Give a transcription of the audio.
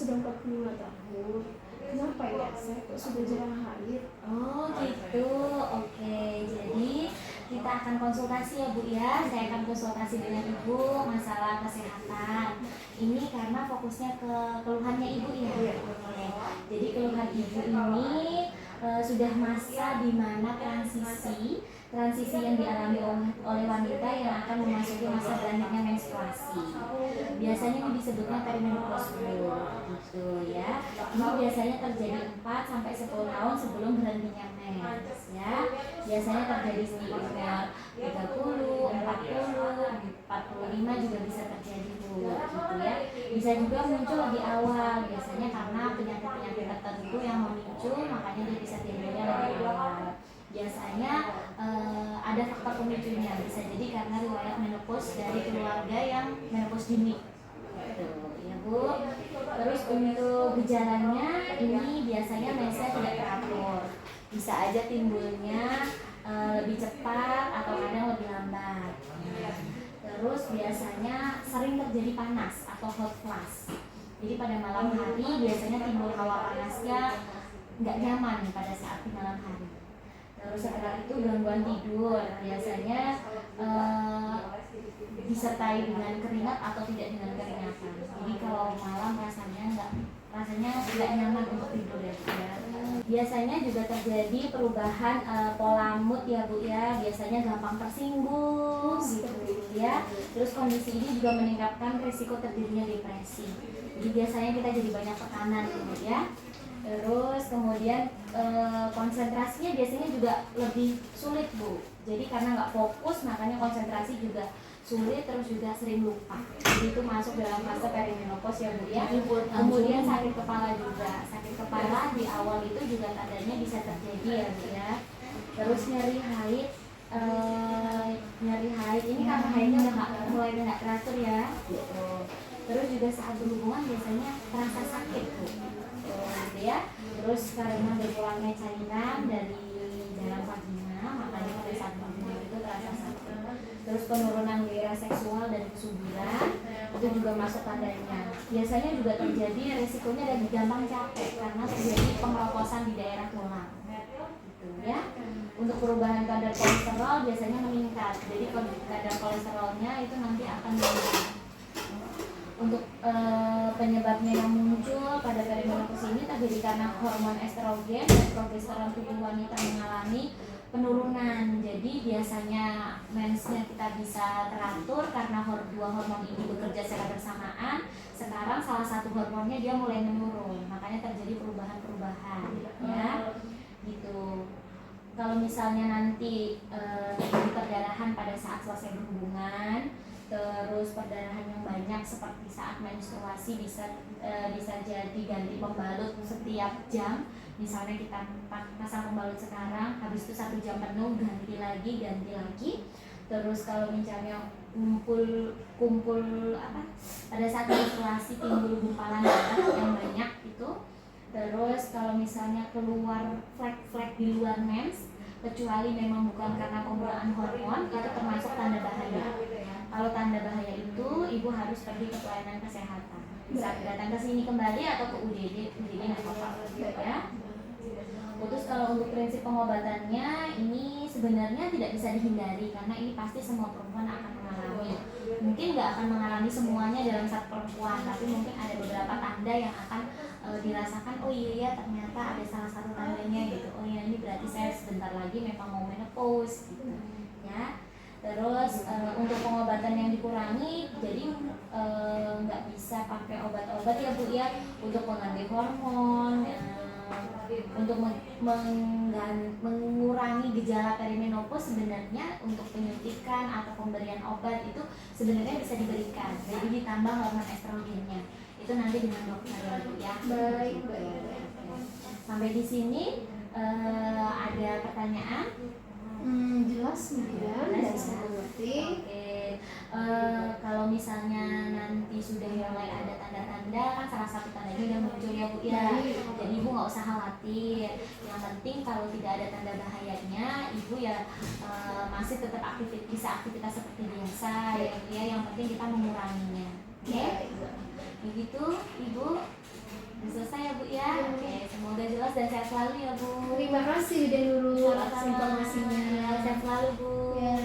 sudah 45 tahun. Kenapa ya? Saya kok sudah jarang haid? Oh gitu, oke. Jadi kita akan konsultasi ya Bu ya. Saya akan konsultasi dengan Ibu masalah kesehatan. Ini karena fokusnya ke keluhannya Ibu ya. Iya. Oke. Jadi keluhan Ibu ini sudah masa di mana transisi yang dialami oleh wanita yang akan memasuki masa berakhirnya menstruasi. Biasanya ini disebutnya perimenopause gitu ya. Ini biasanya terjadi 4 sampai 10 tahun sebelum berhentinya mens ya. Biasanya terjadi di umur 30, 40, 45 juga bisa terjadi Bu gitu ya. Bisa juga muncul lebih awal biasanya karena penyakit-penyakit tertentu yang memicu, makanya dia bisa timbulnya lebih awal. Biasanya ada faktor pemicunya, bisa jadi karena riwayat menopause dari keluarga yang menopause dini. Ya Bu. Terus untuk gejalanya ini biasanya mensnya tidak teratur, bisa aja timbulnya lebih cepat atau kadang lebih lambat. Terus biasanya sering terjadi panas atau hot flash. Jadi pada malam hari biasanya timbul hawa panasnya nggak nyaman pada saat di malam hari. Terus setelah itu gangguan tidur, biasanya disertai dengan keringat atau tidak dengan keringatan. Jadi kalau malam rasanya tidak nyaman untuk tidur ya Bu ya. Biasanya juga terjadi perubahan pola mood ya Bu ya. Biasanya gampang tersinggung gitu ya. Terus kondisi ini juga meningkatkan risiko terjadinya depresi. Jadi biasanya kita jadi banyak tekanan Bu ya. Terus kemudian konsentrasinya biasanya juga lebih sulit Bu. Jadi karena nggak fokus makanya konsentrasi juga sulit, terus juga sering lupa. Jadi itu masuk dalam fase perimenopause ya Bu ya. Kemudian sakit kepala juga. Sakit kepala di awal itu juga tandanya bisa terjadi ya Bu ya. Terus nyeri haid ini karena haidnya mulai nggak teratur ya. Gitu. Terus juga saat berhubungan biasanya terasa sakit Bu. Gitu ya. Terus karena berkurangnya cairan dari dalam vagina, makanya pada saat berhubungan itu terasa sakit. Terus penurunan gairah seksual dan kesuburan itu juga masuk tandanya. Biasanya juga terjadi resikonya dan gampang capek karena terjadi pengeroposan di daerah tulang. Gitu ya. Untuk perubahan kadar kolesterol biasanya meningkat. Jadi kadar kolesterolnya itu nanti akan meningkat. Untuk penyebabnya yang muncul pada perimenopause ini terjadi karena hormon estrogen dan progesteron tubuh wanita mengalami penurunan. Jadi biasanya mensnya kita bisa teratur karena dua hormon ini bekerja secara bersamaan. Sekarang salah satu hormonnya dia mulai menurun, makanya terjadi perubahan-perubahan ya gitu. Kalau misalnya nanti terjadi perdarahan pada saat selesai berhubungan, terus perdarahan yang banyak seperti saat menstruasi bisa jadi ganti pembalut setiap jam. Misalnya kita pasang pembalut sekarang, habis itu 1 jam penuh ganti lagi. Terus kalau misalnya kumpul pada saat menstruasi timbul gumpalan darah yang banyak itu. Terus kalau misalnya keluar flek-flek di luar mens, kecuali memang bukan karena penggunaan hormon, itu termasuk tanda bahaya. Kalau tanda bahaya itu ibu harus pergi ke pelayanan kesehatan. Bisa datang ke sini kembali atau ke UDD nggak apa-apa ya. Terus kalau untuk prinsip pengobatannya ini sebenarnya tidak bisa dihindari karena ini pasti semua perempuan akan mengalami. Mungkin nggak akan mengalami semuanya dalam satu perempuan, tapi mungkin ada beberapa tanda yang akan dirasakan. Oh iya ternyata ada salah satu tandanya gitu. Oh iya ini berarti saya sebentar lagi memang mau menopause gitu ya. Terus untuk pengobatan yang dikurangi, jadi nggak bisa pakai obat-obat ya Bu ya untuk mengganti hormon. Untuk mengurangi gejala perimenopause sebenarnya untuk penyuntikan atau pemberian obat itu sebenarnya bisa diberikan. Jadi ditambah hormon estrogennya. Itu nanti dengan dokter ya. Baik. Sampai di sini ada pertanyaan? Jelas kemudian dan saya mengerti. Kalau misalnya nanti sudah mulai ada tanda-tanda, kan salah satu tandanya udah muncul ya Bu ya. Jadi ibu nggak usah khawatir. Yang penting kalau tidak ada tanda bahayanya, ibu ya masih tetap bisa aktivitas seperti biasa ya Bu ya. Yang penting kita menguranginya. Oke? Begitu ibu. Udah selesai ya Bu ya. Oke, semoga jelas dan sehat selalu ya Bu. Terima kasih udah Nurul atas Sama-sama. informasinya. Ya, sehat selalu Bu. Ya.